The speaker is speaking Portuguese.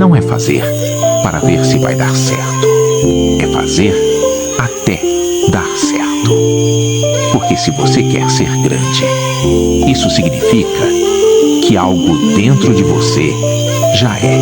não é fazer para ver se vai dar certo. É fazer até dar certo. Porque se você quer ser grande, isso significa que algo dentro de você já é.